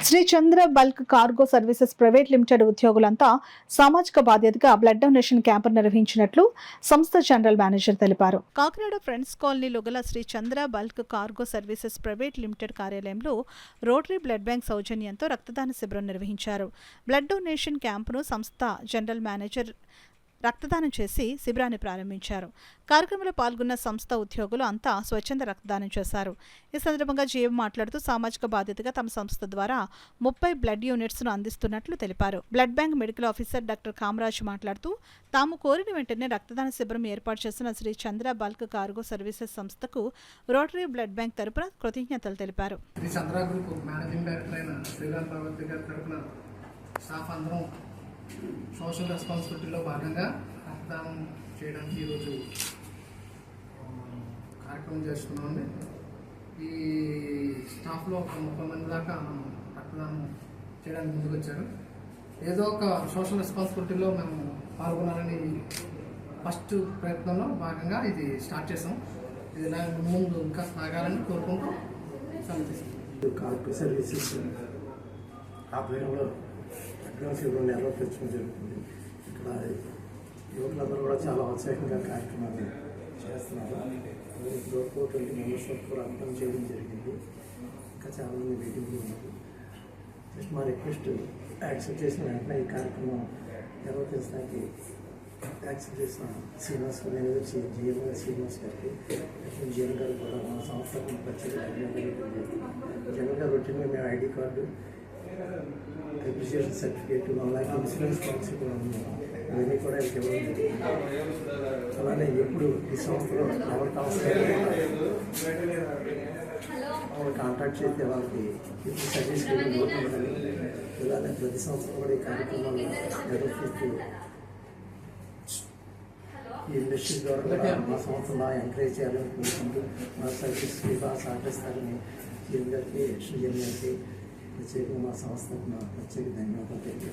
Shri Chandra bulk cargo services private limited ఉద్యోగులంతా సామాజిక బాధ్యతగా బ్లడ్ డొనేషన్ క్యాంపు నిర్వహించినట్లు సంస్థ జనరల్ మేనేజర్ తెలిపారు. కాకినాడ ఫ్రెండ్స్ కాలనీలో గల Shri Chandra bulk cargo services private limited కార్యాలయంలో రోటరీ బ్లడ్ బ్యాంక్ సౌజన్యంతో రక్తదాన శిబిరం నిర్వహించారు. బ్లడ్ డొనేషన్ క్యాంపును సంస్థ జనరల్ మేనేజర్ రక్తదానం చేసి శిబిరాన్ని ప్రారంభించారు. కార్యక్రమంలో పాల్గొన్న సంస్థ ఉద్యోగులు అంతా స్వచ్ఛంద రక్తదానం చేశారు. ఈ సందర్భంగా జీఎం మాట్లాడుతూ సామాజిక బాధ్యతగా తమ సంస్థ ద్వారా 30 బ్లడ్ యూనిట్స్ను అందిస్తున్నట్లు తెలిపారు. Blood bank medical officer doctor Kamaraj మాట్లాడుతూ తాము కోరిన వెంటనే రక్తదాన శిబిరం ఏర్పాటు చేసిన Shri Chandra bulk cargo services సంస్థకు రోటరీ బ్లడ్ బ్యాంక్ తరపున కృతజ్ఞతలు తెలిపారు. సోషల్ రెస్పాన్సిబిలిటీలో భాగంగా రక్తదానం చేయడానికి ఈరోజు కార్యక్రమం చేసుకున్నామండి. ఈ స్టాఫ్లో ఒక 30 మంది దాకా రక్తదానం చేయడానికి ముందుకు వచ్చారు. ఏదో ఒక సోషల్ రెస్పాన్సిబిలిటీలో మేము పాల్గొనాలని ఫస్ట్ ప్రయత్నంలో భాగంగా ఇది స్టార్ట్ చేసాం. ఇది ముందు ఇంకా సాగాలని కోరుకుంటూ కార్పొరేట్ సర్వీసెస్ ఆధ్వర్యంలో శిబిరం నిర్వర్తించడం జరుగుతుంది. ఇక్కడ యువకులందరూ కూడా చాలా ఉత్సాహంగా కార్యక్రమాన్ని చేస్తున్నారు. 20 మెంబర్స్ కూడా అర్థం చేయడం జరిగింది. ఇంకా చాలామంది మీటింగ్లు ఉన్నారు. జస్ట్ మా రిక్వెస్ట్ యాక్సెప్ట్ చేసిన వెంటనే ఈ కార్యక్రమం నిర్వర్తించడానికి యాక్సెప్ట్ చేసిన శ్రీనివాస్ మేనేజర్ జిఎం గారు, శ్రీనివాస్ గారికి, జిఎం గారు కూడా మా సంస్థకు ప్రత్యేక జనరల్ గారు రొటీన్గా మేము ఐడి కార్డు, అప్రిసియేషన్ సర్టిఫికేట్, అలాగే ఇన్సూరెన్స్ పాలసీ కూడా ఉన్నాం. ఇవన్నీ కూడా ఇవ్వడం జరిగింది. అలానే ఎప్పుడు ఈ సంస్థలో ఎవరికి అవసరం వాళ్ళు కాంటాక్ట్ చేస్తే వాళ్ళకి సర్వీస్ పోతుందని ఇలానే ప్రతి సంవత్సరం కూడా ఈ కార్యక్రమాలు నిర్వహిస్తూ ఈ ఇండస్ట్రీ ద్వారా కూడా మా సంస్థ బాగా ఎంకరేజ్ చేయాలని కోరుకుంటూ మా సర్వీస్కి బాగా సహకరిస్తారని జీఎం గారికి, శ్రీజన్ గారికి ప్రత్యేకంగా మా సంస్థకు ప్రత్యేక ధన్యవాదాలు తెలియజేస్తాను.